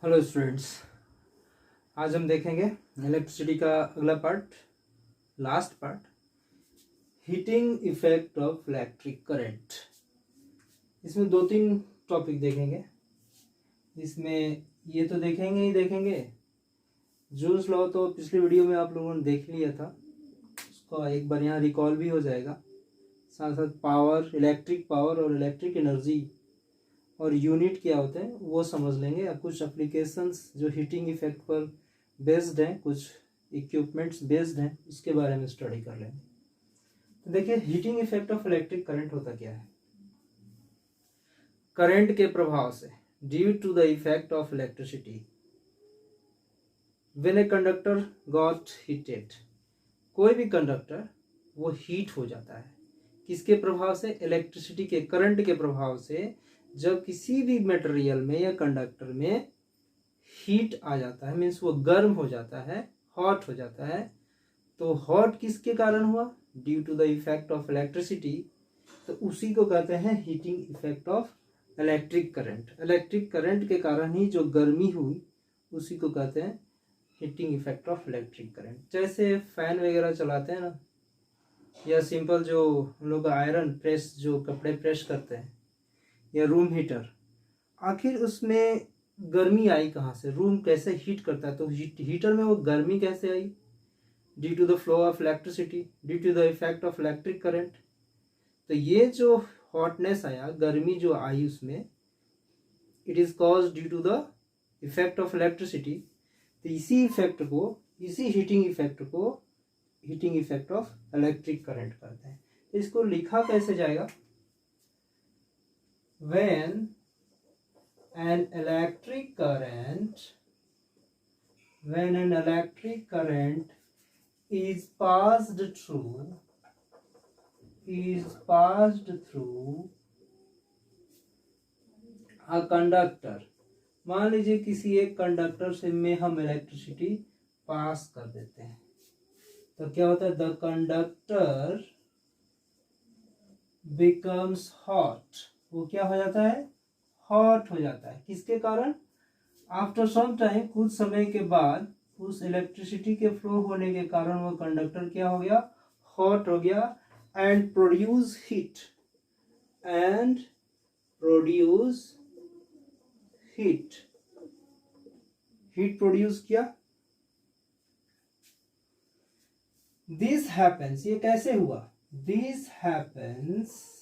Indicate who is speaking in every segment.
Speaker 1: Hello students, आज हम देखेंगे इलेक्ट्रिसिटी का अगला part, last part, heating effect of electric current. इसमें दो तीन टॉपिक देखेंगे। इसमें ये तो देखेंगे ही देखेंगे, जूल्स लॉ तो पिछली वीडियो में आप लोगों ने देख लिया था, उसका एक बार यहाँ रिकॉल भी हो जाएगा। साथ साथ पावर, इलेक्ट्रिक पावर और इलेक्ट्रिक एनर्जी और यूनिट क्या होते हैं वो समझ लेंगे। अब कुछ एप्लीकेशंस जो हीटिंग इफेक्ट पर बेस्ड हैं, कुछ इक्विपमेंट्स बेस्ड हैं, उसके बारे में स्टडी कर लेंगे। तो देखिए, heating effect of electric current होता क्या है। करंट के प्रभाव से, due to the effect of electricity, when a conductor got heated, कोई भी कंडक्टर वो हीट हो जाता है। किसके प्रभाव से? इलेक्ट्रिसिटी के, करंट के प्रभाव से। जब किसी भी मटेरियल में या कंडक्टर में हीट आ जाता है, मीन्स वो गर्म हो जाता है, हॉट हो जाता है, तो हॉट किसके कारण हुआ? Due to the effect of electricity. तो उसी को कहते हैं heating effect of electric current. Electric current के कारण ही जो गर्मी हुई उसी को कहते हैं heating effect of electric current. जैसे फैन वगैरह चलाते हैं ना, या सिंपल जो हम लोग आयरन प्रेस, जो कपड़े प्रेस करते हैं, या रूम हीटर, आखिर उसमें गर्मी आई कहाँ से? रूम कैसे हीट करता है, तो हीटर में वो गर्मी कैसे आई? Due to the flow of electricity, due to the effect of electric current. तो ये जो हॉटनेस आया, गर्मी जो आई उसमें, it is cause due to the effect of electricity. तो इसी इफेक्ट को, इसी हीटिंग इफेक्ट को heating effect of electric current कहते हैं। इसको लिखा कैसे जाएगा? when an electric current is passed through a conductor, मान लीजिए किसी एक कंडक्टर से में हम इलेक्ट्रिसिटी पास कर देते हैं, तो क्या होता है? The conductor becomes hot. वो क्या हो जाता है? हॉट हो जाता है। किसके कारण? आफ्टर सम टाइम, कुछ समय के बाद, उस इलेक्ट्रिसिटी के फ्लो होने के कारण वो कंडक्टर क्या हो गया? हॉट हो गया। And produce heat, heat produce किया। दिस हैपेंस, ये कैसे हुआ? This happens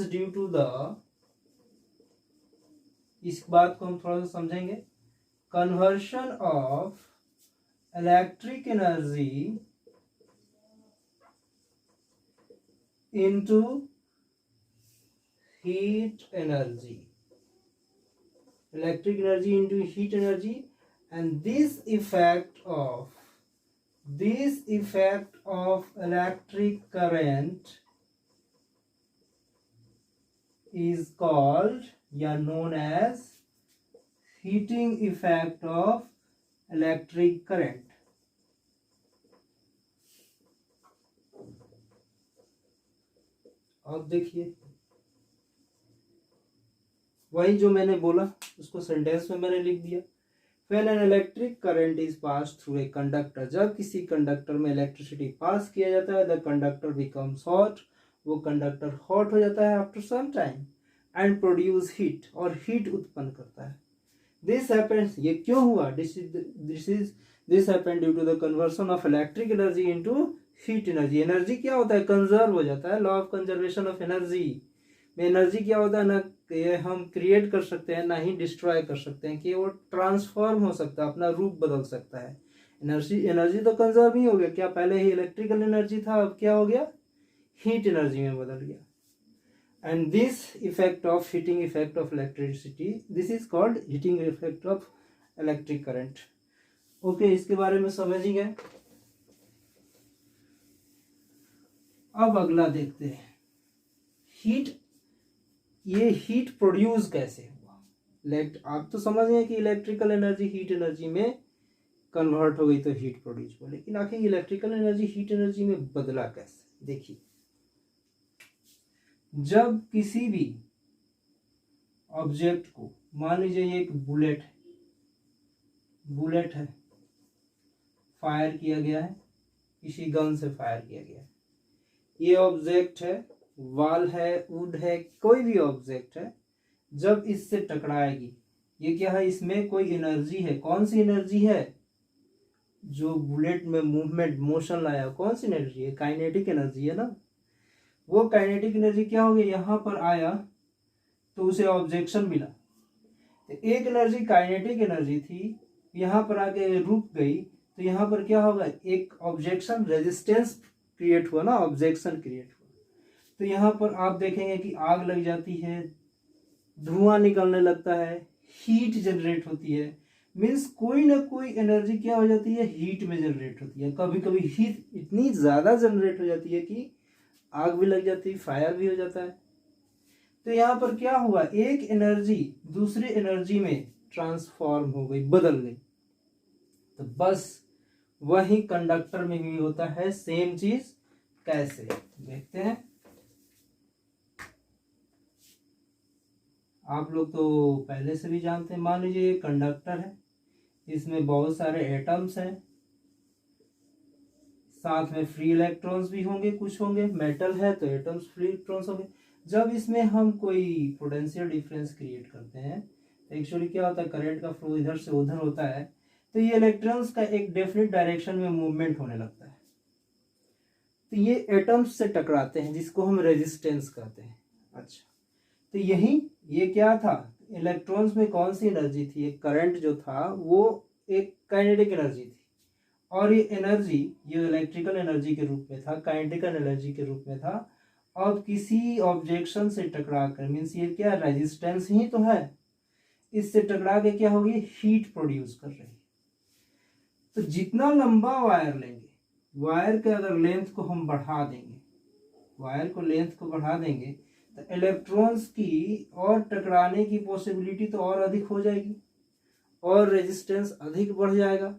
Speaker 1: due to the, इस बात को हम थोड़ा सा समझेंगे, conversion of electric energy into heat energy, electric energy into heat energy. And this effect of electric current is called या known as heating effect of electric current। अब देखिए, वही जो मैंने बोला उसको सेंटेंस में मैंने लिख दिया। When an electric current is passed through a conductor, जब किसी कंडक्टर में इलेक्ट्रिसिटी पास किया जाता है, the conductor becomes hot, वो कंडक्टर हॉट हो जाता है after some time, and produce heat, और हीट उत्पन्न करता है। दिस हैपेंस, ये क्यों हुआ? This happened due to the conversion of electric energy into heat energy. Energy क्या होता है? कंजर्व हो जाता है। Law of conservation of energy में एनर्जी क्या होता है? ना ये हम क्रिएट कर सकते हैं, ना ही डिस्ट्रॉय कर सकते हैं, कि वो ट्रांसफॉर्म हो सकता है, अपना रूप बदल सकता है। एनर्जी तो कंजर्व ही हो गया। क्या पहले ही इलेक्ट्रिकल एनर्जी था, अब क्या हो गया? हीट एनर्जी में बदल गया। And this effect of heating effect of electricity, this is called heating effect of electric current. Okay, इसके बारे में समझ ही गए। अब अगला देखते हैं, हीट, ये हीट प्रोड्यूस कैसे हुआ? आप तो समझ गए कि इलेक्ट्रिकल एनर्जी हीट एनर्जी में कन्वर्ट हो गई तो हीट प्रोड्यूस हुआ, लेकिन आखिर इलेक्ट्रिकल एनर्जी हीट एनर्जी में बदला कैसे? देखिए, जब किसी भी ऑब्जेक्ट को मान लीजिए ये एक बुलेट है, फायर किया गया है, किसी गन से फायर किया गया है। ये ऑब्जेक्ट है, वॉल है, वुड है, कोई भी ऑब्जेक्ट है, जब इससे टकराएगी, ये क्या है, इसमें कोई एनर्जी है। कौन सी एनर्जी है? जो बुलेट में मूवमेंट मोशन लाया, कौन सी एनर्जी है? काइनेटिक एनर्जी है ना। वो काइनेटिक एनर्जी क्या हो गई, यहाँ पर आया तो उसे ऑब्जेक्शन मिला। तो एक एनर्जी काइनेटिक एनर्जी थी, यहाँ पर आके रुक गई, तो यहाँ पर क्या होगा, एक ऑब्जेक्शन रेजिस्टेंस क्रिएट हुआ ना, ऑब्जेक्शन क्रिएट हुआ। तो यहाँ पर आप देखेंगे कि आग लग जाती है, धुआं निकलने लगता है, हीट जनरेट होती है। मीन्स कोई ना कोई एनर्जी क्या हो जाती है, हीट में जनरेट होती है। कभी कभी हीट इतनी ज़्यादा जनरेट हो जाती है कि आग भी लग जाती है, फायर भी हो जाता है। तो यहाँ पर क्या हुआ, एक एनर्जी दूसरी एनर्जी में ट्रांसफॉर्म हो गई, बदल गई। तो बस वही कंडक्टर में भी होता है सेम चीज। कैसे, देखते हैं। आप लोग तो पहले से भी जानते हैं। मान लीजिए ये कंडक्टर है, इसमें बहुत सारे एटम्स हैं, साथ में फ्री इलेक्ट्रॉन्स भी होंगे, कुछ होंगे। मेटल है तो एटम्स फ्री इलेक्ट्रॉन्स होंगे। जब इसमें हम कोई पोटेंशियल डिफरेंस क्रिएट करते हैं तो एक्चुअली क्या होता है, करंट का फ्लो इधर से उधर होता है, तो ये इलेक्ट्रॉन्स का एक डेफिनेट डायरेक्शन में मूवमेंट होने लगता है। तो ये एटम्स से टकराते हैं, जिसको हम रेजिस्टेंस कहते हैं। अच्छा, तो यही ये क्या था, इलेक्ट्रॉन्स में कौन सी एनर्जी थी, एक करंट जो था वो एक काइनेटिक एनर्जी थी, और ये एनर्जी ये इलेक्ट्रिकल एनर्जी के रूप में था, काइनेटिकल एनर्जी के रूप में था। अब किसी ऑब्जेक्शन से टकरा कर, मीन्स ये क्या, रेजिस्टेंस ही तो है, इससे टकरा के क्या होगी, हीट प्रोड्यूस कर रही है। तो जितना लंबा वायर लेंगे, वायर के अगर लेंथ को हम बढ़ा देंगे, वायर को लेंथ को बढ़ा देंगे, तो इलेक्ट्रॉन्स की और टकराने की पॉसिबिलिटी तो और अधिक हो जाएगी, और रेजिस्टेंस अधिक बढ़ जाएगा।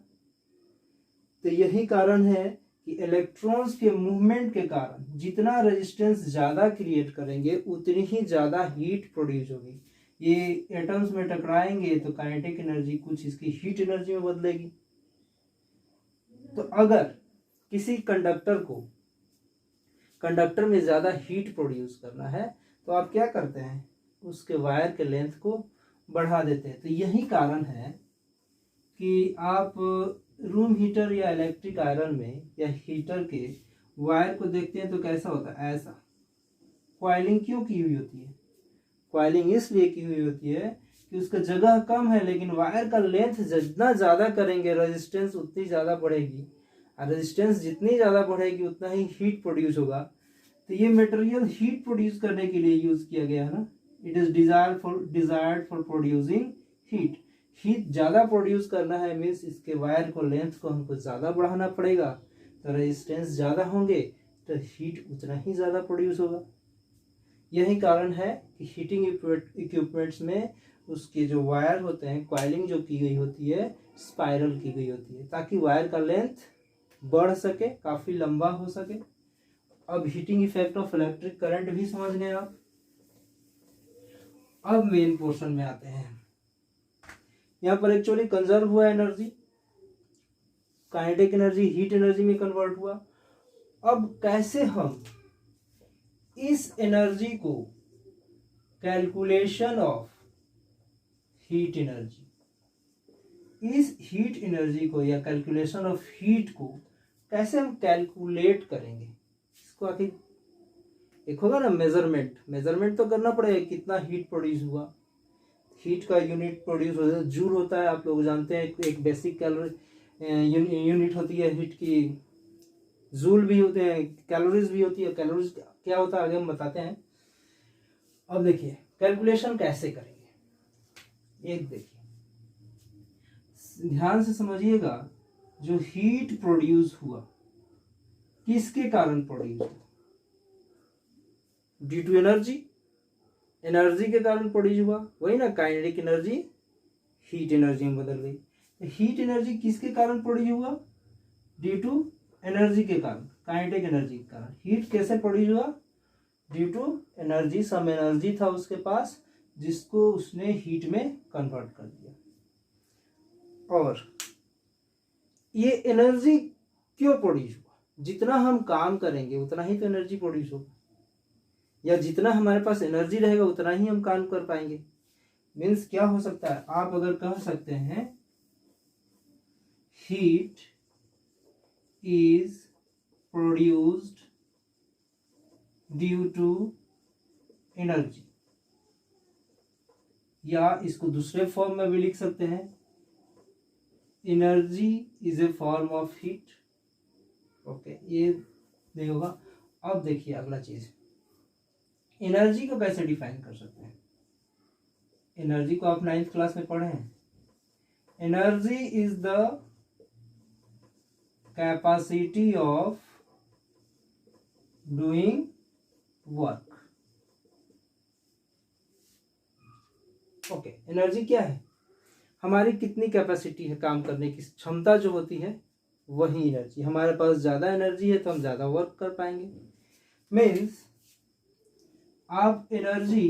Speaker 1: तो यही कारण है कि इलेक्ट्रॉन्स के मूवमेंट के कारण जितना रेजिस्टेंस ज़्यादा क्रिएट करेंगे उतनी ही ज़्यादा हीट प्रोड्यूस होगी। ये एटम्स में टकराएंगे तो काइनेटिक एनर्जी कुछ इसकी हीट एनर्जी में बदलेगी। तो अगर किसी कंडक्टर में ज़्यादा हीट प्रोड्यूस करना है तो आप क्या करते हैं, उसके वायर के लेंथ को बढ़ा देते हैं। तो यही कारण है कि आप रूम हीटर या इलेक्ट्रिक आयरन में या हीटर के वायर को देखते हैं तो कैसा होता है, ऐसा। कॉइलिंग क्यों की हुई होती है, कॉइलिंग इसलिए की हुई होती है कि उसका जगह कम है, लेकिन वायर का लेंथ जितना ज़्यादा करेंगे रेजिस्टेंस उतनी ज़्यादा बढ़ेगी, और रेजिस्टेंस जितनी ज़्यादा बढ़ेगी उतना ही हीट प्रोड्यूस होगा। तो ये मटेरियल हीट प्रोड्यूस करने के लिए यूज़ किया गया है ना। It is desired for producing heat. Heat ज़्यादा प्रोड्यूस करना है, मीन्स इसके वायर को लेंथ को हमको ज़्यादा बढ़ाना पड़ेगा, तो रेजिस्टेंस ज़्यादा होंगे तो हीट उतना ही ज़्यादा प्रोड्यूस होगा। यही कारण है कि हीटिंग इक्विपमेंट्स में उसके जो वायर होते हैं, कॉइलिंग जो की गई होती है, स्पाइरल की गई होती है, ताकि वायर का लेंथ बढ़ सके, काफ़ी लंबा हो सके। अब heating effect of electric current भी समझ गए आप। अब मेन पोर्शन में आते हैं। यहाँ पर एक्चुअली कंजर्व हुआ energy, kinetic energy heat energy में कन्वर्ट हुआ। अब कैसे हम इस एनर्जी को, कैलकुलेशन ऑफ हीट एनर्जी, इस हीट एनर्जी को या कैलकुलेशन ऑफ हीट को कैसे हम कैलकुलेट करेंगे, इसको आखिर एक होगा ना मेजरमेंट तो करना पड़ेगा, कितना हीट प्रोड्यूस हुआ। हीट का यूनिट प्रोड्यूस होता है, जूल होता है, आप लोग जानते हैं। एक बेसिक कैलोरी यूनिट होती है हीट की, जूल भी होते हैं, कैलोरीज भी होती है। कैलोरीज क्या होता है आगे हम बताते हैं। अब देखिए कैलकुलेशन कैसे करेंगे, एक देखिए ध्यान से समझिएगा। जो हीट प्रोड्यूस हुआ किसके कारण प्रोड्यूस हुआ, ड्यू टू एनर्जी के कारण प्रोड्यूस हुआ, वही ना, काइनेटिक एनर्जी हीट एनर्जी में बदल गई। तो हीट एनर्जी किसके कारण प्रोड्यूस हुआ, ड्यू टू एनर्जी के कारण, काइनेटिक एनर्जी के कारण। हीट कैसे प्रोड्यूस हुआ, due to energy, some energy था उसके पास, जिसको उसने हीट में कन्वर्ट कर दिया। और ये एनर्जी क्यों प्रोड्यूस हुआ? जितना हम काम करेंगे उतना ही तो एनर्जी प्रोड्यूस होगा, या जितना हमारे पास एनर्जी रहेगा उतना ही हम काम कर पाएंगे। मीन्स क्या हो सकता है, आप अगर कह सकते हैं heat is produced due to energy, या इसको दूसरे फॉर्म में भी लिख सकते हैं energy is a form of heat. Okay, ये नहीं होगा। अब देखिए अगला चीज, एनर्जी को कैसे डिफाइन कर सकते हैं? एनर्जी को आप 9th क्लास में पढ़े हैं। Energy is the capacity of doing work. Okay, energy क्या है? हमारी कितनी कैपेसिटी है, काम करने की क्षमता जो होती है वही एनर्जी। हमारे पास ज्यादा एनर्जी है तो हम ज्यादा वर्क कर पाएंगे। मीन्स आप एनर्जी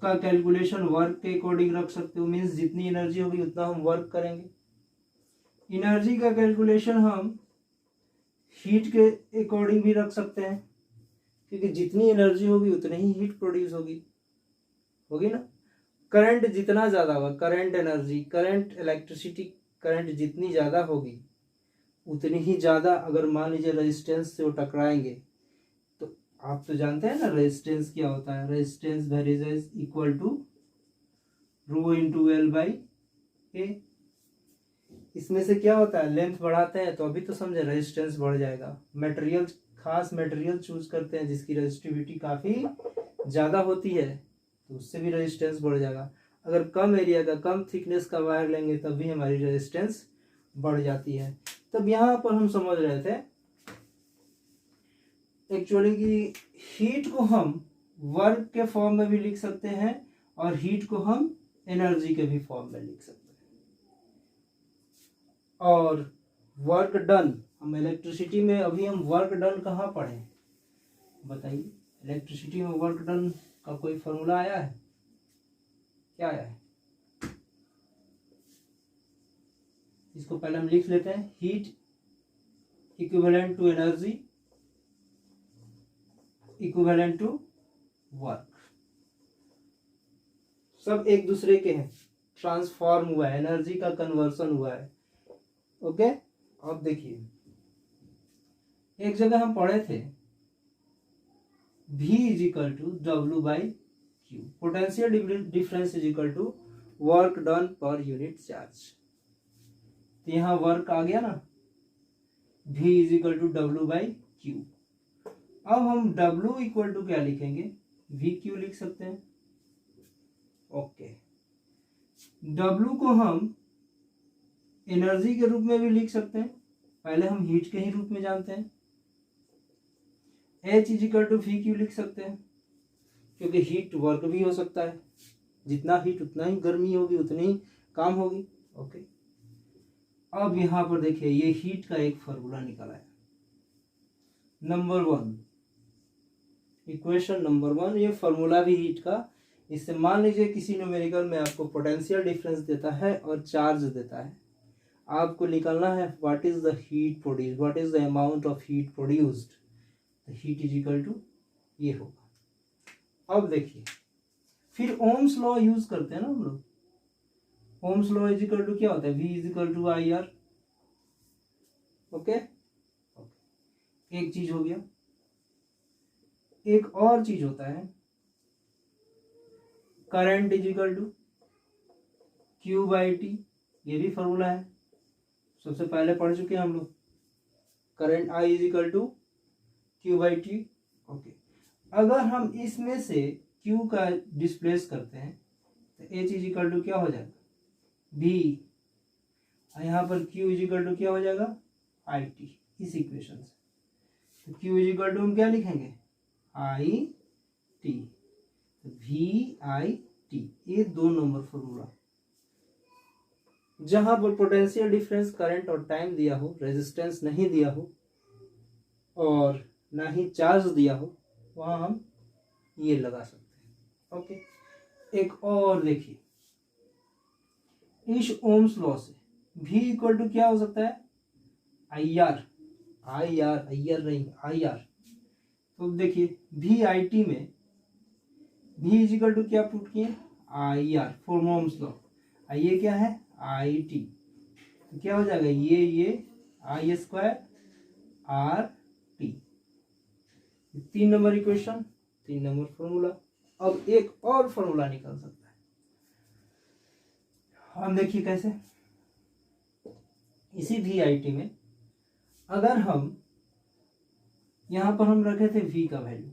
Speaker 1: का कैलकुलेशन वर्क के अकॉर्डिंग रख सकते हो। मीन्स जितनी एनर्जी होगी उतना हम वर्क करेंगे। एनर्जी का कैलकुलेशन हम हीट के अकॉर्डिंग भी रख सकते हैं, क्योंकि जितनी एनर्जी होगी उतनी ही हीट प्रोड्यूस होगी ना। करंट जितना ज्यादा होगा, current energy, current electricity, current जितनी ज्यादा होगी उतनी ही ज्यादा, अगर मान लीजिए रेजिस्टेंस से वो टकराएंगे तो आप तो जानते हैं ना रेजिस्टेंस क्या होता है। Resistance varies is equal to rho into L by A. इसमें से क्या होता है, लेंथ बढ़ाते हैं तो अभी तो समझे रेजिस्टेंस बढ़ जाएगा। मटेरियल, खास मटेरियल चूज करते हैं जिसकी रेजिस्टिविटी काफी ज्यादा होती है तो उससे भी रेजिस्टेंस बढ़ जाएगा। अगर कम एरिया का, कम थिकनेस का वायर लेंगे तब भी हमारी रेजिस्टेंस बढ़ जाती है। तब यहाँ पर हम समझ रहे थे एक्चुअली कि हीट को हम वर्क के फॉर्म में भी लिख सकते हैं और हीट को हम एनर्जी के भी फॉर्म में लिख सकते हैं। और वर्क डन, हम इलेक्ट्रिसिटी में अभी हम वर्क डन कहाँ पढ़े बताइए? इलेक्ट्रिसिटी में वर्क डन का कोई फॉर्मूला आया है? क्या आया है? इसको पहले हम लिख लेते हैं। Heat equivalent to energy equivalent to work. सब एक दूसरे के हैं, ट्रांसफॉर्म हुआ है, एनर्जी का कन्वर्सन हुआ है। ओके, अब देखिए एक जगह हम पढ़े थे V is equal to W by Q, potential difference is equal to work done per unit charge. तो यहाँ वर्क आ गया ना, V is equal to W by Q. अब हम W इक्वल टू क्या लिखेंगे? V क्यू लिख सकते हैं। ओके, W को हम एनर्जी के रूप में भी लिख सकते हैं, पहले हम हीट के ही रूप में जानते हैं। H is equal to V Q लिख सकते हैं, क्योंकि हीट वर्क भी हो सकता है। जितना हीट उतना ही गर्मी होगी, उतनी ही काम होगी। ओके, अब यहां पर देखिए ये हीट का एक फॉर्मूला निकला है, नंबर 1, इक्वेशन नंबर 1। ये फॉर्मूला भी हीट का, इससे मान लीजिए किसी न्यूमेरिकल में आपको पोटेंशियल डिफरेंस देता है और चार्ज देता है, आपको निकालना है what is the heat produced, what is the amount of heat produced. Heat is equal to ये होगा। अब देखिए फिर ओम्स लॉ यूज करते हैं ना हम लोग। Ohm's law is equal to क्या होता है? V is equal to I R. Okay, एक चीज हो गया। एक और चीज होता है current is equal to Q by T. ये भी फॉर्मूला है, सबसे पहले पढ़ चुके हैं हम लोग। Current I is equal to Q by T. Okay, अगर हम इसमें से Q का डिस्प्लेस करते हैं तो H इज इक्वल टू क्या हो जाएगा? V। यहाँ पर Q इज इक्वल टू क्या हो जाएगा? I T. इस इक्वेशन से तो Q इज इक्वल टू हम क्या लिखेंगे? I T. V I T, ये 2 नंबर फॉर्मूला। जहां पर पोटेंशियल डिफरेंस, करंट और टाइम दिया हो, रेजिस्टेंस नहीं दिया हो और ना ही चार्ज दिया हो, वहां हम ये लगा सकते हैं। ओके, एक और देखिए, इस ओम्स लॉ से V इक्वल टू क्या हो सकता है, I R, I R, I R नहीं, आई आर। तो देखिए VIT में V इज इक्वल टू क्या पुट किए, I R, for Ohm's law. ये क्या है, IT, तो क्या हो जाएगा, ये I square R T. 3 number equation, 3 number formula. अब एक और फॉर्मूला निकल सकता है, हम देखिए कैसे। इसी VIT में अगर हम यहां पर हम रखे थे V का वैल्यू,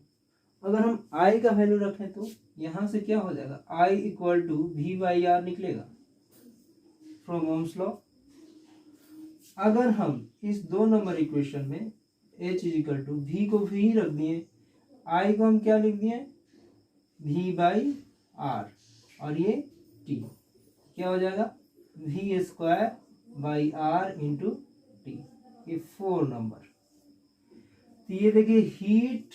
Speaker 1: अगर हम I का वैल्यू रखें तो यहां से क्या हो जाएगा, I इक्वल टू V/R निकलेगा फ्रॉम ओम्स लॉ। अगर हम इस 2 नंबर इक्वेशन में H is equal to V को V रख दिए, I को हम क्या लिख दिए, V/R, और ये T, क्या हो जाएगा, V²/R इंटू टी। ये 4 नंबर। तो ये देखिए हीट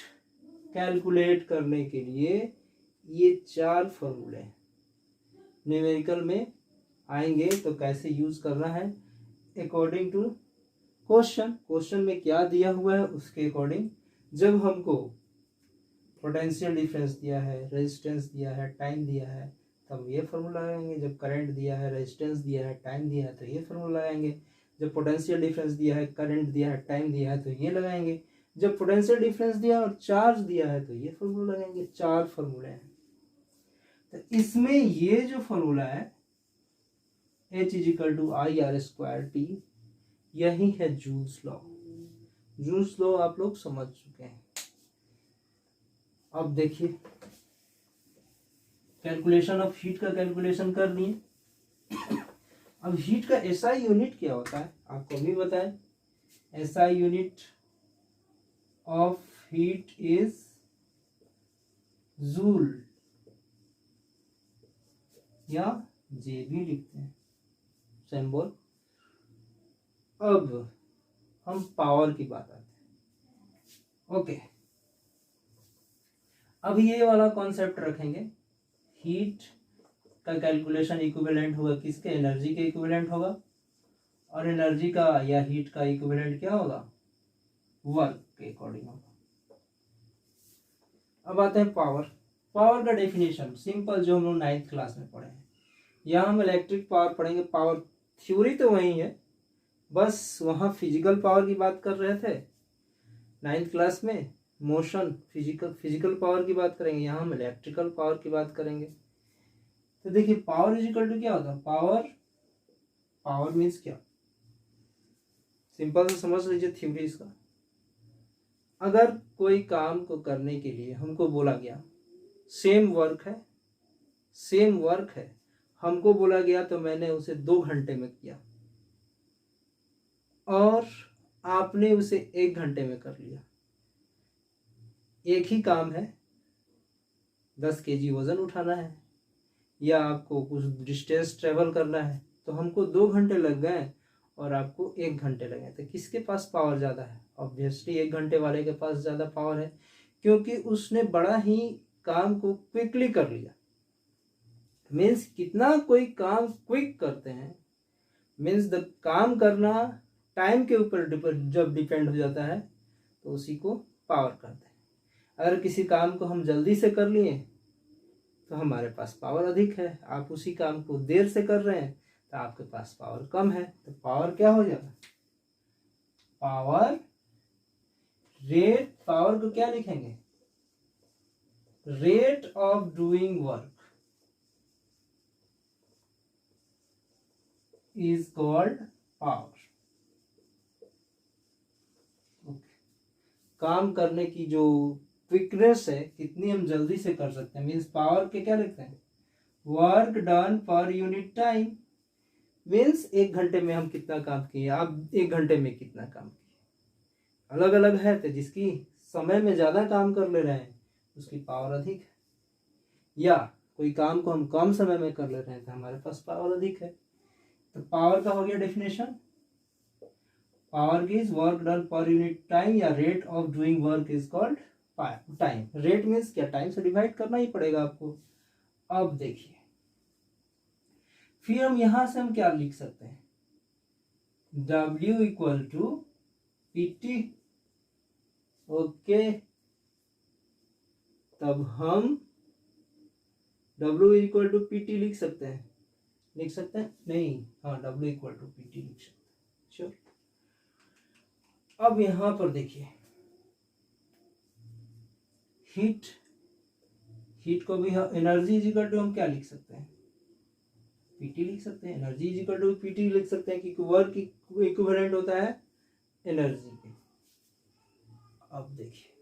Speaker 1: कैलकुलेट करने के लिए ये 4 फॉर्मूले न्यूमेरिकल में आएंगे, तो कैसे यूज करना है अकॉर्डिंग टू क्वेश्चन में क्या दिया हुआ है उसके अकॉर्डिंग। जब हमको पोटेंशियल डिफरेंस दिया है, रेजिस्टेंस दिया है, टाइम दिया है, तब ये फॉर्मूला लगाएंगे। जब करंट दिया है, रेजिस्टेंस दिया है, टाइम दिया है, तो ये फॉर्मूला लगाएंगे। जब पोटेंशियल डिफरेंस दिया है, करंट दिया है, टाइम दिया है, तो ये लगाएंगे। जब पोटेंशियल डिफरेंस दिया और चार्ज दिया है, तो ये फॉर्मूला लगाएंगे। 4 फॉर्मूले हैं। तो इसमें ये जो फॉर्मूला है H is equal to IR²T, यही है जूल्स लॉ। जूल्स लॉ आप लोग समझ चुके हैं। अब देखिए कैलकुलेशन ऑफ हीट का कैलकुलेशन कर लिए। अब हीट का SI यूनिट क्या होता है आपको भी बताएं। SI unit of heat is joule, या जे भी लिखते हैं सिंबल। अब हम पावर की बात आते हैं। ओके, अब ये वाला कॉन्सेप्ट रखेंगे, हीट का कैलकुलेशन इक्विवेलेंट होगा किसके, एनर्जी के इक्विवेलेंट होगा, और एनर्जी का या हीट का इक्विवेलेंट क्या होगा, वर्क के अकॉर्डिंग होगा। अब आते हैं पावर। पावर का डेफिनेशन सिंपल, जो हम लोग 9th क्लास में पढ़े हैं। यहाँ हम इलेक्ट्रिक पावर पढ़ेंगे। पावर थ्योरी तो वही है, बस वहाँ फिजिकल पावर की बात कर रहे थे 9th क्लास में, मोशन फिजिकल पावर की बात करेंगे। यहाँ हम इलेक्ट्रिकल पावर की बात करेंगे। तो देखिए पावर इज इक्वल टू क्या होता है, पावर मीन्स क्या, सिंपल से समझ लीजिए थ्योरी इसका। अगर कोई काम को करने के लिए हमको बोला गया, सेम वर्क है, हमको बोला गया तो मैंने उसे 2 घंटे में किया, और आपने उसे 1 घंटे में कर लिया। एक ही काम है, 10 kg वजन उठाना है, या आपको कुछ डिस्टेंस ट्रेवल करना है, तो हमको 2 घंटे लग गए और आपको 1 घंटे लगे। तो किसके पास पावर ज़्यादा है, ऑब्वियसली 1 घंटे वाले के पास ज़्यादा पावर है, क्योंकि उसने बड़ा ही काम को क्विकली कर लिया। मीन्स कितना कोई काम क्विक करते हैं, मीन्स द काम करना टाइम के ऊपर जब डिपेंड हो जाता है, तो उसी को पावर कहते हैं। अगर किसी काम को हम जल्दी से कर लिए तो हमारे पास पावर अधिक है, आप उसी काम को देर से कर रहे हैं तो आपके पास पावर कम है। तो पावर क्या हो जाएगा, पावर को क्या लिखेंगे, rate of doing work is called power. काम करने की जो क्विकनेस है, कितनी हम जल्दी से कर सकते हैं, मीन्स पावर के क्या लिखते हैं, work done per unit time. Means 1 घंटे में हम कितना काम किए, आप 1 घंटे में कितना काम किए, अलग अलग है। तो जिसकी समय में ज़्यादा काम कर ले रहे हैं उसकी पावर अधिक है, या कोई काम को हम कम समय में कर ले रहे हैं तो हमारे पास पावर अधिक है। तो पावर का हो गया definition, power is work done per unit time, या rate of doing work is called time. Rate means क्या, टाइम से डिवाइड करना ही पड़ेगा आपको, अब देखिए, फिर हम यहां से हम क्या लिख सकते हैं, W equal to PT। Okay, तब हम W इक्वल टू PT लिख सकते हैं, नहीं, हाँ W इक्वल टू PT लिख सकते हैं, श्योर। अब यहां पर देखिए, हीट को भी हम एनर्जी इक्वल टू हम क्या लिख सकते हैं, PT लिख सकते हैं, एनर्जी इक्वल टू PT लिख सकते हैं, क्योंकि वर्क इक्विवेलेंट होता है एनर्जी के। अब देखिए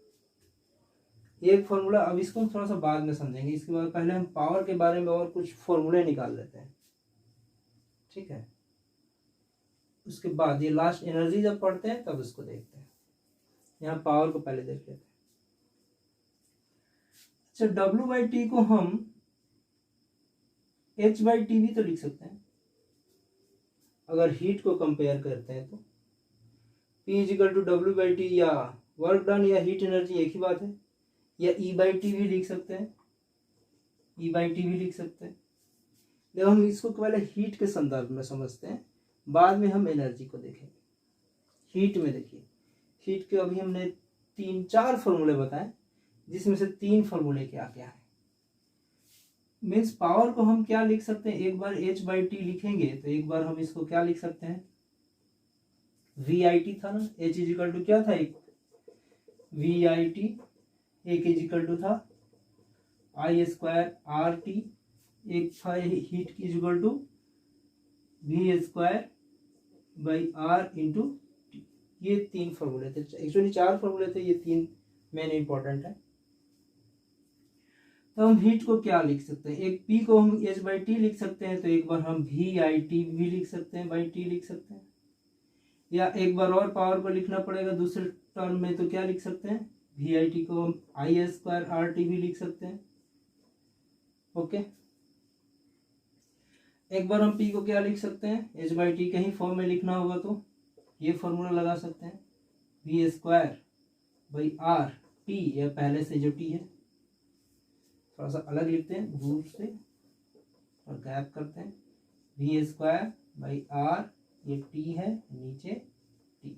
Speaker 1: एक फॉर्मूला, अब इसको हम थोड़ा सा बाद में समझेंगे, इसके बाद पहले हम पावर के बारे में और कुछ फॉर्मूले निकाल लेते हैं, ठीक है। उसके बाद ये लास्ट एनर्जी जब पढ़ते हैं तब इसको देखते हैं, यहाँ पावर को पहले देख लेते हैं। अच्छा, W/T को हम H/T भी तो लिख सकते हैं, अगर हीट को कंपेयर करते हैं तो P इक्वल टू W/T, या वर्क डन या हीट एनर्जी एक ही बात है, या E/T भी लिख सकते हैं, E/T भी लिख सकते हैं। जब हम इसको पहले हीट के संदर्भ में समझते हैं, बाद में हम एनर्जी को देखेंगे। हीट में देखिए, हीट के अभी हमने 3-4 फॉर्मूले बताए, जिसमें से 3 फॉर्मूले क्या क्या है। मीन्स पावर को हम क्या लिख सकते हैं, एक बार H/T लिखेंगे तो एक बार हम इसको क्या लिख सकते हैं, VIT था ना, H इक्वल टू क्या था, एक VIT, एक इक्वल टू था I²RT, एक था हीट की इक्वल टू V²/R T। ये 3 फॉर्मूले थे, एक्चुअली 4 फॉर्मूले थे, ये 3 मेन इंपॉर्टेंट है। तो हम हीट को क्या लिख सकते हैं, एक P को हम H/T लिख सकते हैं, तो एक बार हम VIT भी लिख सकते हैं, बाई T लिख सकते हैं, या एक बार और पावर को लिखना पड़ेगा दूसरे टर्म में, तो क्या लिख सकते हैं, VIT को हम I²RT भी लिख सकते हैं। ओके, एक बार हम P को क्या लिख सकते हैं, H/T कहीं फॉर्म में लिखना होगा तो ये फॉर्मूला लगा सकते हैं, V²/RT, या पहले से जो T है, थोड़ा सा अलग लिखते हैं दूर से और गैप करते हैं, V²/R, ये T है, नीचे T।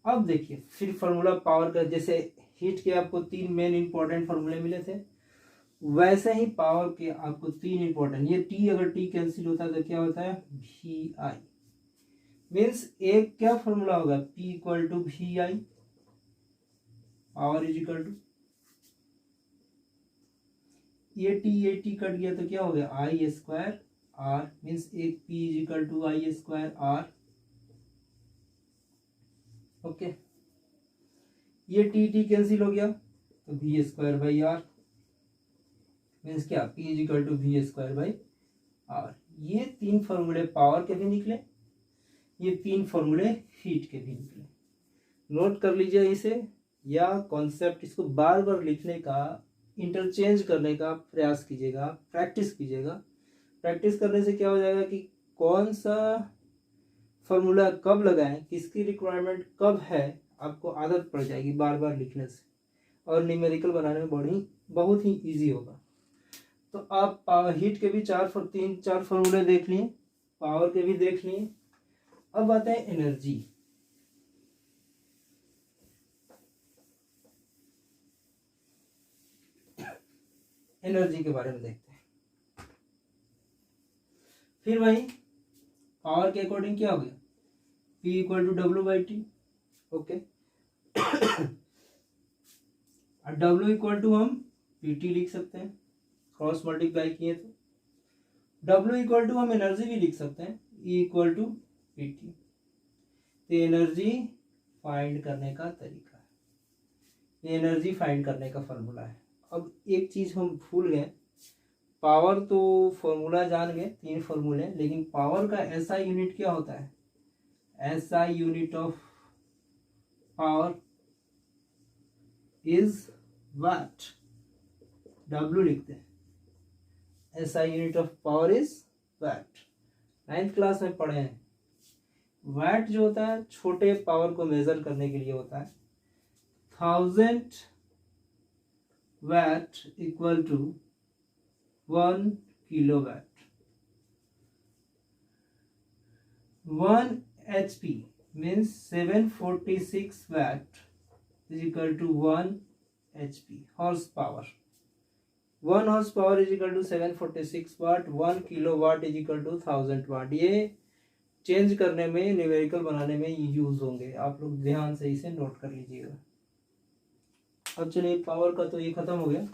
Speaker 1: अब देखिए फिर फॉर्मूला पावर का, जैसे हीट के आपको 3 मेन इंपॉर्टेंट फॉर्मूले मिले थे, वैसे ही पावर के आपको 3 इंपॉर्टेंट, ये T अगर T कैंसिल होता है तो क्या होता है, VI। मीन्स एक क्या फॉर्मूला होगा, P equal to VI, power is equal to, ये T कट गया तो क्या हो गया, I²R, मीन्स एक P is equal to I²R। Okay, ये T कैंसिल हो गया तो V²/R, मीन्स क्या, P is equal to V²/R। ये 3 फॉर्मूले पावर के भी निकले, ये 3 फॉर्मूले हीट के भी निकले। नोट कर लीजिए इसे, या कॉन्सेप्ट इसको बार बार लिखने का, इंटरचेंज करने का प्रयास कीजिएगा, प्रैक्टिस कीजिएगा। प्रैक्टिस करने से क्या हो जाएगा कि कौन सा फॉर्मूला कब लगाएं, किसकी रिक्वायरमेंट कब है, आपको आदत पड़ जाएगी बार बार लिखने से, और न्यूमेरिकल बनाने में बहुत ही इजी होगा। तो आप हीट के भी 3-4 फॉर्मूले देख लिए, पावर के भी देख लिए। अब आते हैं एनर्जी। एनर्जी के बारे में देखते हैं, फिर वही पावर के अकॉर्डिंग क्या हो गया, P equal to W/T। Okay, और W इक्वल टू हम PT लिख सकते हैं, क्रॉस मल्टीप्लाई किए तो। W इक्वल टू हम एनर्जी भी लिख सकते हैं, E इक्वल टू PT। तो एनर्जी फाइंड करने का तरीका है, ये एनर्जी फाइंड करने का फॉर्मूला है। अब एक चीज हम भूल गए, पावर तो फॉर्मूला जान गए, 3 फॉर्मूले, लेकिन पावर का SI यूनिट क्या होता है, SI unit of power is what, W लिखते हैं, SI unit of power is what. 9th class में पढ़े हैं, वाट जो होता है छोटे पावर को मेजर करने के लिए होता है। 1000 watt equal to 1 kilowatt. 1 HP means 746 watt is equal to 1 HP horse power। 1 horse power is equal to 746 watt। 1 kilowatt is equal to 1000 watt। ये चेंज करने में, न्यूमेरिकल बनाने में यूज होंगे, आप लोग ध्यान से इसे नोट कर लीजिएगा। अब चलिए, पावर का तो ये खत्म हो गया।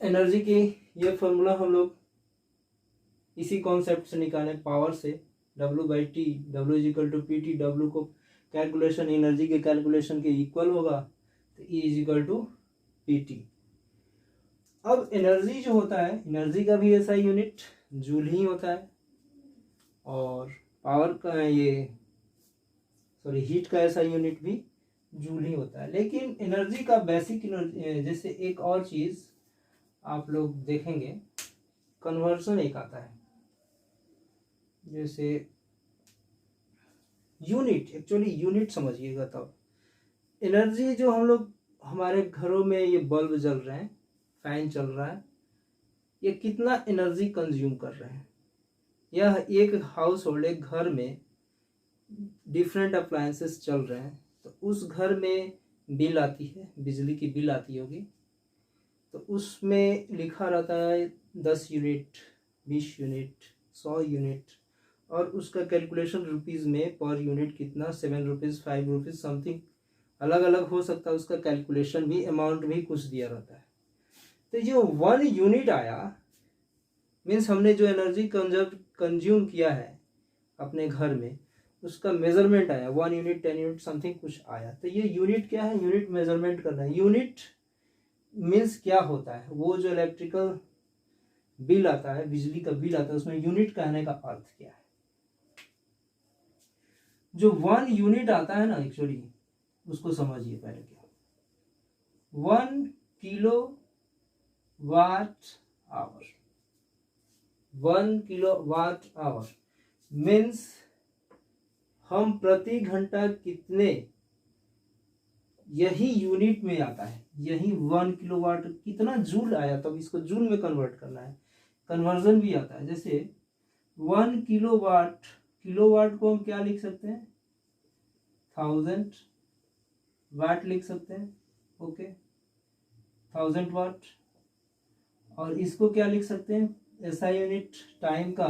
Speaker 1: एनर्जी की ये फॉर्मूला हम लोग इसी कॉन्सेप्ट से निकालें, पावर से। W/T, W is equal to PT। W को कैलकुलेशन, एनर्जी के कैलकुलेशन के इक्वल होगा, तो E is equal to PT। अब एनर्जी जो होता है, एनर्जी का भी ऐसा यूनिट जूल ही होता है, और पावर का हीट का ऐसा यूनिट भी जूल ही होता है। लेकिन एनर्जी का बेसिक, जैसे एक और चीज आप लोग देखेंगे, कन्वर्जन एक आता है, जैसे यूनिट, एक्चुअली यूनिट समझिएगा तब। एनर्जी जो हम लोग, हमारे घरों में ये बल्ब जल रहे हैं, फैन चल रहा है, ये कितना एनर्जी कंज्यूम कर रहे हैं। यह एक हाउस होल्ड, एक घर में डिफरेंट अप्लायंसेस चल रहे हैं, तो उस घर में बिल आती है, बिजली की बिल आती होगी, तो उसमें लिखा रहता है 10 यूनिट, 20 यूनिट, 100 यूनिट, और उसका कैलकुलेशन रुपीज़ में पर यूनिट कितना, 7 रुपीज़, 5 रुपीज़ समथिंग, अलग अलग हो सकता है। उसका कैलकुलेशन भी, अमाउंट भी कुछ दिया रहता है। तो जो 1 यूनिट आया, मीन्स हमने जो एनर्जी कंज्यूम किया है अपने घर में, उसका मेजरमेंट आया। 1 यूनिट, 10 यूनिट समथिंग कुछ आया। तो ये यूनिट क्या है? यूनिट मेजरमेंट करना है। यूनिट मीन्स क्या होता है? वो जो इलेक्ट्रिकल बिल आता है, बिजली का बिल आता है, उसमें यूनिट कहने का अर्थ क्या है? जो 1 यूनिट आता है ना, एक्चुअली उसको समझिए पहले क्या। 1 kilo watt hour, 1 kilo watt hour means हम प्रति घंटा कितने, यही यूनिट में आता है, यही 1 किलोवाट कितना जूल आया, तब इसको जूल में कन्वर्ट करना है। कन्वर्जन भी आता है, जैसे 1 किलोवाट, किलोवाट को हम क्या लिख सकते हैं? 1000 वाट लिख सकते हैं, ओके, 1000 वाट। और इसको क्या लिख सकते हैं? ऐसा यूनिट टाइम का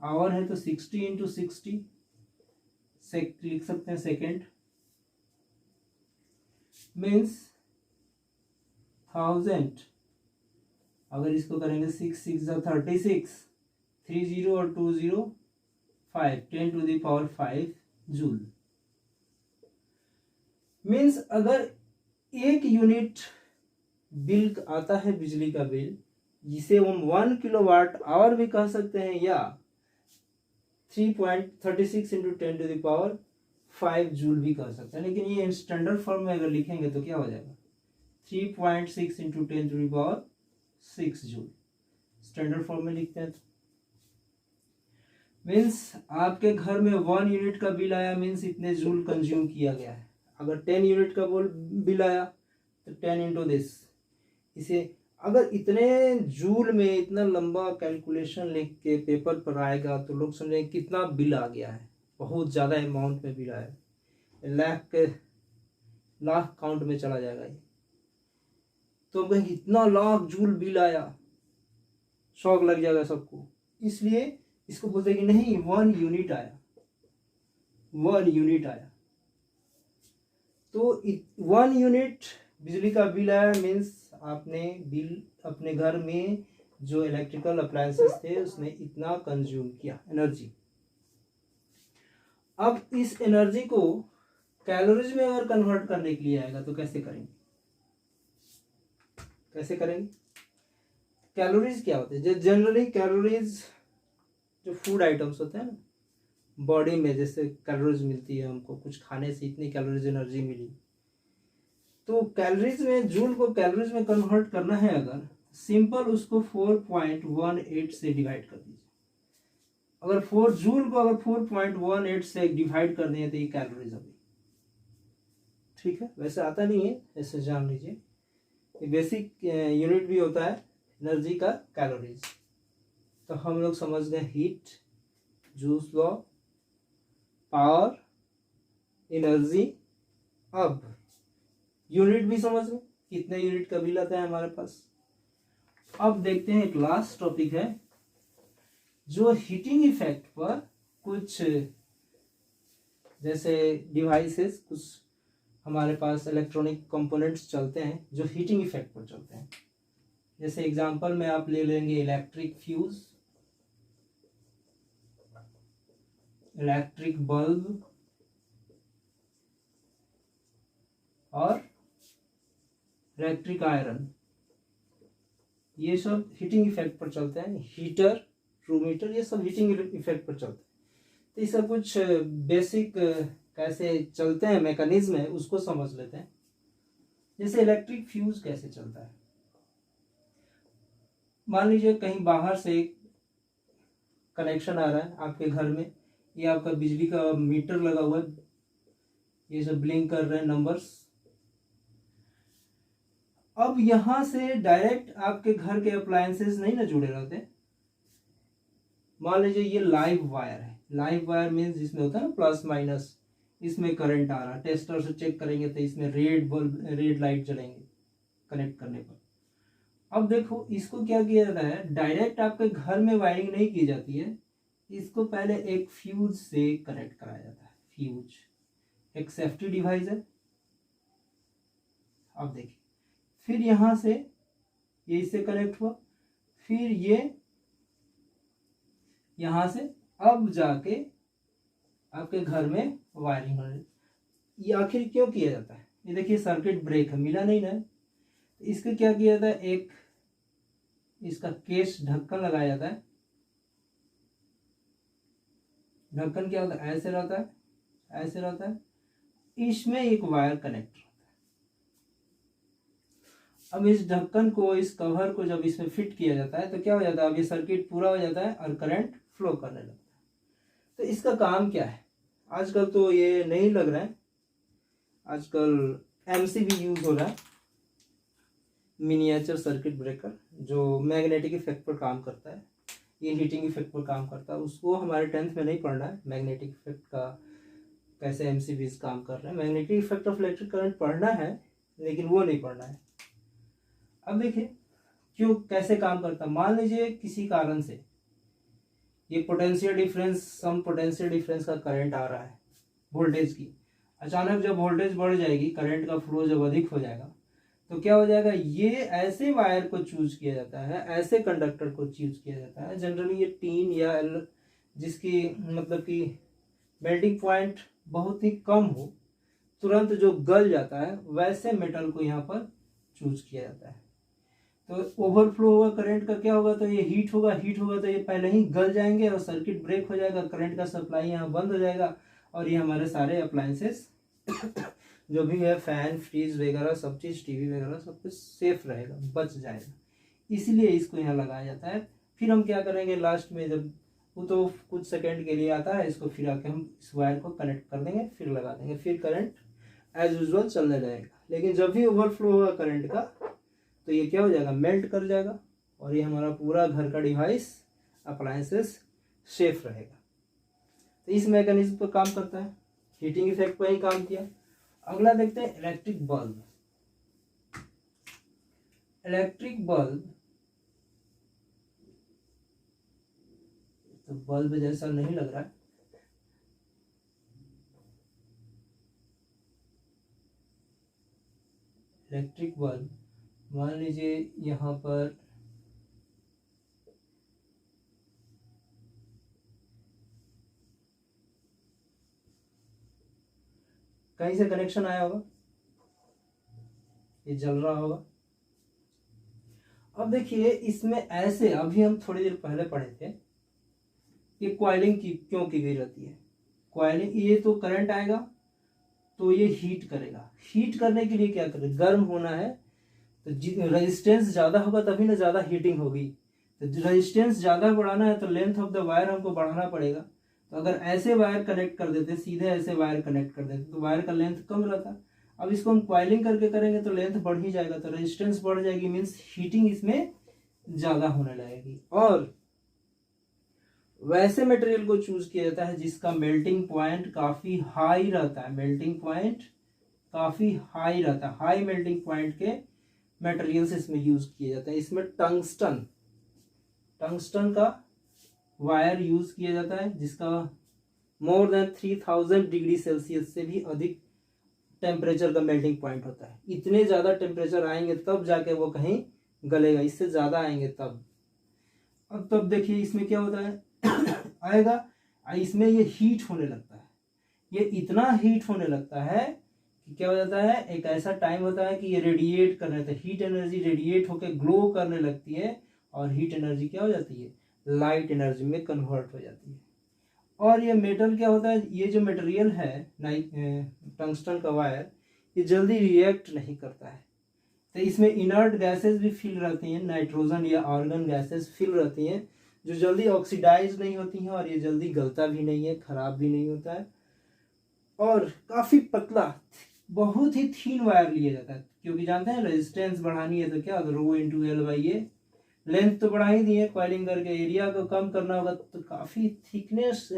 Speaker 1: आवर है, तो 60 इंटू 60 लिख सकते हैं, सेकेंड। मीन्स 1000, अगर इसको करेंगे 6 6 36, 30 और 2 0 5, 10 टू द पावर 5 जूल। मीन्स अगर 1 यूनिट बिल आता है, बिजली का बिल, जिसे हम 1 किलोवाट आवर भी कह सकते हैं, या 3.36 into 10 to the power 5 joule भी कह सकते हैं। लेकिन ये स्टैंडर्ड फॉर्म में अगर लिखेंगे तो क्या हो जाएगा? 3.6 into 10 to the power 6 joule. Standard form में लिखते हैं। मीन्स आपके घर में 1 यूनिट का बिल आया, मीन्स इतने जूल कंज्यूम किया गया है। अगर 10 यूनिट का बिल आया तो 10 इंटू दिस। इसे अगर इतने जूल में इतना लंबा कैलकुलेशन लिख के पेपर पर आएगा तो लोग समझेंगे कितना बिल आ गया है, बहुत ज़्यादा अमाउंट में बिल आया, लाख काउंट में चला जाएगा ये। तो कहीं इतना लाख जूल बिल आया, शौक लग जाएगा सबको। इसलिए इसको बोलते कि नहीं, 1 यूनिट आया, 1 यूनिट आया। तो 1 यूनिट बिजली का बिल आया, मीन्स आपने बिल, अपने घर में जो इलेक्ट्रिकल अप्लायंसेस थे उसने इतना कंज्यूम किया एनर्जी। अब इस एनर्जी को कैलोरीज में अगर कन्वर्ट करने के लिए आएगा तो कैसे करेंगे? कैसे करेंगे? कैलोरीज क्या होते हैं? जनरली कैलोरीज जो फूड आइटम्स होते हैं ना, बॉडी में जैसे कैलोरीज मिलती है हमको, कुछ खाने से इतनी कैलोरीज एनर्जी मिली, तो कैलोरीज में, जूल को कैलोरीज में कन्वर्ट करना है अगर, सिंपल उसको 4.18 से डिवाइड कर दीजिए। अगर 4 जूल को अगर 4.18 से डिवाइड कर दें तो ये कैलोरीज होगी। ठीक है, वैसे आता नहीं है, ऐसे जान लीजिए। बेसिक यूनिट भी होता है एनर्जी का कैलोरीज। तो हम लोग समझ गए heat, juice law, power, energy. अब यूनिट भी समझ गए कितने यूनिट का बिल आता है हमारे पास। अब देखते हैं एक लास्ट टॉपिक है जो हीटिंग इफेक्ट पर कुछ जैसे डिवाइसेस, कुछ हमारे पास इलेक्ट्रॉनिक कंपोनेंट्स चलते हैं जो हीटिंग इफेक्ट पर चलते हैं। जैसे एग्जांपल में आप ले लेंगे इलेक्ट्रिक फ्यूज, इलेक्ट्रिक बल्ब और इलेक्ट्रिक आयरन। ये सब हीटिंग इफेक्ट पर चलते हैं। हीटर, रूम हीटर, ये सब हीटिंग इफेक्ट पर चलते हैं। तो ये सब कुछ बेसिक कैसे चलते हैं मैकेनिज्म है उसको समझ लेते हैं। जैसे इलेक्ट्रिक फ्यूज कैसे चलता है। मान लीजिए कहीं बाहर से एक कनेक्शन आ रहा है आपके घर में, ये आपका बिजली का मीटर लगा हुआ है, ये सब ब्लिंक कर रहे हैं नंबर्स। अब यहां से डायरेक्ट आपके घर के अप्लायंसेस नहीं ना जुड़े रहते। मान लीजिए ये लाइव वायर है। लाइव वायर मीन्स जिसमें होता है ना प्लस माइनस, इसमें करंट आ रहा है। टेस्टर से चेक करेंगे तो इसमें रेड बल्ब, रेड लाइट जलेंगे कनेक्ट करने पर। अब देखो इसको क्या किया जाता है, डायरेक्ट आपके घर में वायरिंग नहीं की जाती है, इसको पहले एक फ्यूज से कनेक्ट कराया जाता है। फ्यूज एक सेफ्टी डिवाइस है। अब देखिए फिर यहां से ये इससे कनेक्ट हुआ, फिर ये यहां से अब जाके आपके घर में वायरिंग हो रही। ये आखिर क्यों किया जाता है? ये देखिए सर्किट ब्रेक है, मिला नहीं ना। इसको क्या किया जाता है, एक इसका केस ढक्कन लगाया जाता है। ढक्कन क्या होता है, ऐसे रहता है, ऐसे रहता है, इसमें एक वायर कनेक्ट होता है। अब इस ढक्कन को, इस कवर को जब इसमें फिट किया जाता है तो क्या हो जाता है, अब ये सर्किट पूरा हो जाता है और करंट फ्लो करने लगता है। तो इसका काम क्या है? आजकल तो ये नहीं लग रहा है, आजकल एमसीबी यूज हो रहा है, मिनिएचर सर्किट ब्रेकर, जो मैग्नेटिक इफेक्ट पर काम करता है। ये हीटिंग इफेक्ट पर काम करता है। उसको हमारे 10th में नहीं पढ़ना है, मैग्नेटिक इफेक्ट का कैसे एमसीबीज काम कर रहे हैं। Magnetic effect of electric current पढ़ना है लेकिन वो नहीं पढ़ना है। अब देखिए क्यों, कैसे काम करता है। मान लीजिए किसी कारण से ये पोटेंशियल डिफरेंस, सम पोटेंशियल डिफरेंस का करंट आ रहा है वोल्टेज की। अचानक जब वोल्टेज बढ़ जाएगी, करंट का फ्लो जब अधिक हो जाएगा तो क्या हो जाएगा, ये ऐसे वायर को चूज किया जाता है, ऐसे कंडक्टर को चूज किया जाता है। जनरली ये टीन या जिसकी मतलब कि मेल्टिंग पॉइंट बहुत ही कम हो, तुरंत जो गल जाता है, वैसे मेटल को यहाँ पर चूज किया जाता है। तो ओवरफ्लो होगा करंट का, क्या होगा, तो ये हीट होगा, हीट होगा तो ये पहले ही गल जाएंगे और सर्किट ब्रेक हो जाएगा, करंट का सप्लाई यहाँ बंद हो जाएगा और ये हमारे सारे अप्लायंसेस जो भी है, फैन, फ्रीज वगैरह सब चीज़, टीवी वगैरह सब कुछ सेफ रहेगा, बच जाएगा। इसलिए इसको यहाँ लगाया जाता है। फिर हम क्या करेंगे लास्ट में, जब वो तो कुछ सेकंड के लिए आता है, इसको फिर आके हम इस वायर को कनेक्ट कर देंगे, फिर लगा देंगे, फिर करंट एज यूजुअल चलने लगेगा। लेकिन जब भी ओवरफ्लो होगा करंट का तो ये क्या हो जाएगा, मेल्ट कर जाएगा और ये हमारा पूरा घर का डिवाइस, अप्लायंसेस सेफ रहेगा। तो इस मैकेनिज्म पर काम करता है, हीटिंग इफेक्ट पर ही काम किया। अगला देखते हैं इलेक्ट्रिक बल्ब। इलेक्ट्रिक बल्ब तो बल्ब जैसा नहीं लग रहा है, इलेक्ट्रिक बल्ब मान लीजिए यहाँ पर कहीं से कनेक्शन आया होगा, ये जल रहा होगा। अब देखिए इसमें ऐसे, अभी हम थोड़ी देर पहले पढ़े थे कि कॉइलिंग की क्यों की गई रहती है। कॉइलिंग, ये तो करंट आएगा तो ये हीट करेगा। हीट करने के लिए क्या करें, गर्म होना है तो रेजिस्टेंस ज़्यादा होगा तभी ना ज़्यादा हीटिंग होगी। तो रेजिस्टेंस ज़्यादा बढ़ाना है तो लेंथ ऑफ द वायर हमको बढ़ाना पड़ेगा। तो अगर ऐसे वायर कनेक्ट कर देते, सीधे ऐसे वायर कनेक्ट कर देते तो वायर का लेंथ कम रहता। अब इसको हम कॉइलिंग करके करेंगे तो लेंथ बढ़ ही जाएगा, तो रेजिस्टेंस बढ़ जाएगी, मीन्स हीटिंग इसमें ज़्यादा होने लगेगी। और वैसे मटेरियल को चूज किया जाता है जिसका मेल्टिंग पॉइंट काफ़ी हाई रहता है, मेल्टिंग पॉइंट काफ़ी हाई रहता है, हाई मेल्टिंग पॉइंट के मटेरियल्स इसमें यूज किए जाते हैं। इसमें टंगस्टन का वायर यूज किया जाता है जिसका मोर देन 3000 डिग्री सेल्सियस से भी अधिक टेम्परेचर का मेल्टिंग पॉइंट होता है। इतने ज़्यादा टेम्परेचर आएंगे तब जाके वो कहीं गलेगा, इससे ज़्यादा आएंगे तब। अब तब देखिए इसमें क्या होता है आएगा, इसमें ये हीट होने लगता है, ये इतना हीट होने लगता है कि क्या हो जाता है, एक ऐसा टाइम होता है कि ये रेडिएट करने लगता है, हीट एनर्जी रेडिएट होकर ग्लो करने लगती है, और हीट एनर्जी क्या हो जाती है, लाइट एनर्जी में कन्वर्ट हो जाती है। और ये मेटल क्या होता है, ये जो मटेरियल है टंगस्टन का वायर, ये जल्दी रिएक्ट नहीं करता है, तो इसमें इनर्ट गैसेस भी फिल रहती हैं, नाइट्रोजन या आर्गन गैसेस फिल रहती हैं जो जल्दी ऑक्सीडाइज नहीं होती हैं, और ये जल्दी गलता भी नहीं है, खराब भी नहीं होता है। और काफ़ी पतला, बहुत ही थीन वायर लिया जाता है, क्योंकि जानते हैं रेजिस्टेंस बढ़ानी है तो क्या rho into L by A, length तो बढ़ा ही दी है, कॉइलिंग करके एरिया को कम करना होगा, तो काफ़ी थिकनेस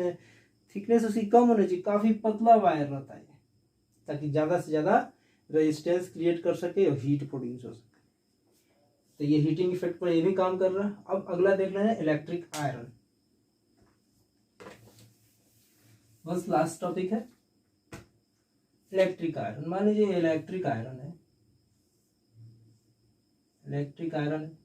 Speaker 1: उसकी कम होनी चाहिए, काफ़ी पतला वायर रहता है ताकि ज़्यादा से ज़्यादा रेजिस्टेंस क्रिएट कर सके और हीट प्रोड्यूस हो सके। तो ये हीटिंग इफेक्ट पर ये भी काम कर रहा है। अब अगला देख रहे हैं इलेक्ट्रिक आयरन, बस लास्ट टॉपिक है इलेक्ट्रिक आयरन। मान लीजिए इलेक्ट्रिक आयरन है, इलेक्ट्रिक आयरन है,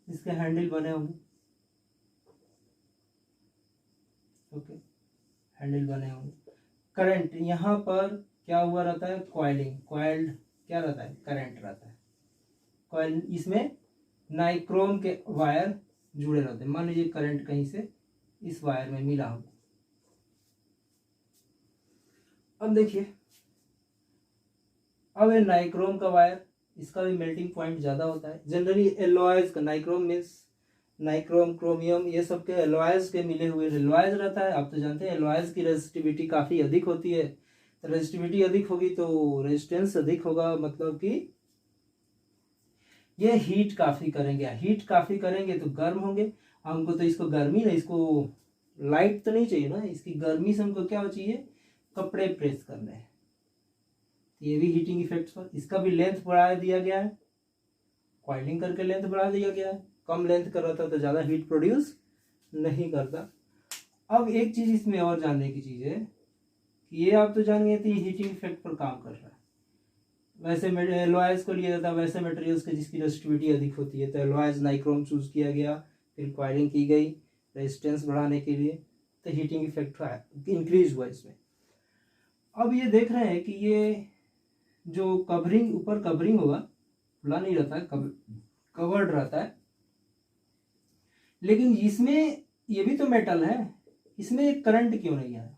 Speaker 1: इसके हैंडल बने होंगे, ओके, हैंडल बने होंगे। करंट यहाँ पर क्या हुआ रहता है, कॉइल्ड क्या रहता है, करंट रहता है, कॉइल, इसमें नाइक्रोम के वायर जुड़े रहते हैं। मान लीजिए करंट कहीं से इस वायर में मिला हो, अब देखिए, अब ये नाइक्रोम का वायर, इसका भी मेल्टिंग पॉइंट ज़्यादा होता है। जनरली एलॉयज का, नाइक्रोम मीन्स नाइक्रोम, क्रोमियम, ये सब के एलॉयज के मिले हुए एलॉयज रहता है। आप तो जानते हैं एलॉयज की रेजिस्टिविटी काफ़ी अधिक होती है, तो रेजिस्टिविटी अधिक होगी तो रेजिस्टेंस अधिक होगा, मतलब कि ये हीट काफ़ी करेंगे, हीट काफ़ी करेंगे तो गर्म होंगे। हमको तो इसको गर्मी ना, इसको लाइट तो नहीं चाहिए ना, इसकी गर्मी से हमको क्या चाहिए, कपड़े प्रेस करने हैं, ये भी हीटिंग इफेक्ट्स पर। इसका भी लेंथ बढ़ा दिया गया है, कॉइलिंग करके लेंथ बढ़ा दिया गया है, कम लेंथ कर रहा था तो ज़्यादा हीट प्रोड्यूस नहीं करता। अब एक चीज़ इसमें और जानने की चीज़ है कि ये आप तो जान गए थे हीटिंग इफेक्ट पर काम कर रहा है। वैसे एलॉयज को लिया जाता है, वैसे मटेरियल्स के जिसकी रेजिस्टिविटी अधिक होती है, तो एलॉयज नाइक्रोम चूज किया गया, फिर कॉइलिंग की गई रेजिस्टेंस बढ़ाने के लिए, तो हीटिंग इफेक्ट इंक्रीज हुआ इसमें। अब ये देख रहे हैं कि ये जो कवरिंग, ऊपर कवरिंग होगा, खुला नहीं रहता है, कवर्ड रहता है, लेकिन इसमें ये भी तो मेटल है, इसमें करंट क्यों नहीं है,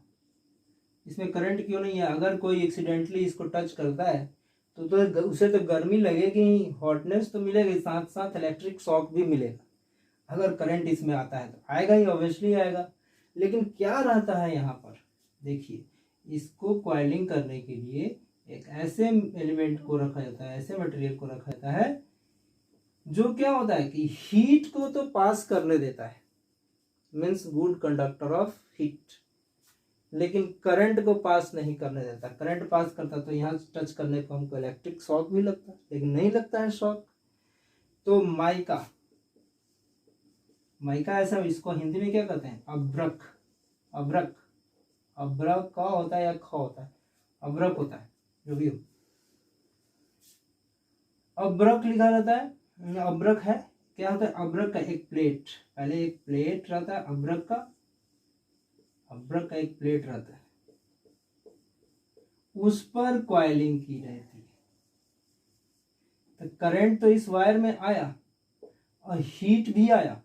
Speaker 1: इसमें करंट क्यों नहीं है? अगर कोई एक्सीडेंटली इसको टच करता है तो उसे तो गर्मी लगेगी, हॉटनेस तो मिलेगी, साथ साथ इलेक्ट्रिक शॉक भी मिलेगा। अगर करंट इसमें आता है तो आएगा ही, ऑब्वियसली आएगा। लेकिन क्या रहता है यहाँ पर, देखिए, इसको कॉइलिंग करने के लिए एक ऐसे एलिमेंट को रखा जाता है, ऐसे मटेरियल को रखा जाता है जो क्या होता है कि हीट को तो पास करने देता है, means good conductor of heat, लेकिन करंट को पास नहीं करने देता। करंट पास करता तो यहाँ टच करने को हमको इलेक्ट्रिक शॉक भी लगता, लेकिन नहीं लगता है शॉक। तो माइका, माइका ऐसा, इसको हिंदी में क्या कहते हैं, अभ्रक, अभ्रक, अभ्रक का होता है या ख होता है, अभ्रक होता है, जो भी हो, अभ्रक लिखा रहता है। अभ्रक है, क्या होता है, अभ्रक का एक प्लेट, पहले एक प्लेट रहता है अभ्रक का, अभ्रक का एक प्लेट रहता है, उस पर कॉइलिंग की रहती है। तो करंट तो इस वायर में आया और हीट भी आया,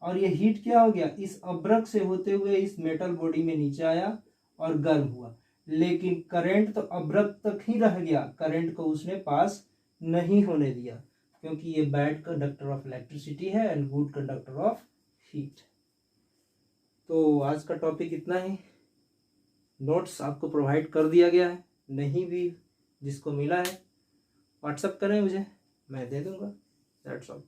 Speaker 1: और ये हीट क्या हो गया, इस अभ्रक से होते हुए इस मेटल बॉडी में नीचे आया और गर्म हुआ, लेकिन करंट तो अभ्रक तक ही रह गया, करंट को उसने पास नहीं होने दिया, क्योंकि ये बैड कंडक्टर ऑफ इलेक्ट्रिसिटी है and good conductor of heat. तो आज का टॉपिक इतना ही। नोट्स आपको प्रोवाइड कर दिया गया है, नहीं भी जिसको मिला है व्हाट्सअप करें मुझे, मैं दे दूंगा। That's all.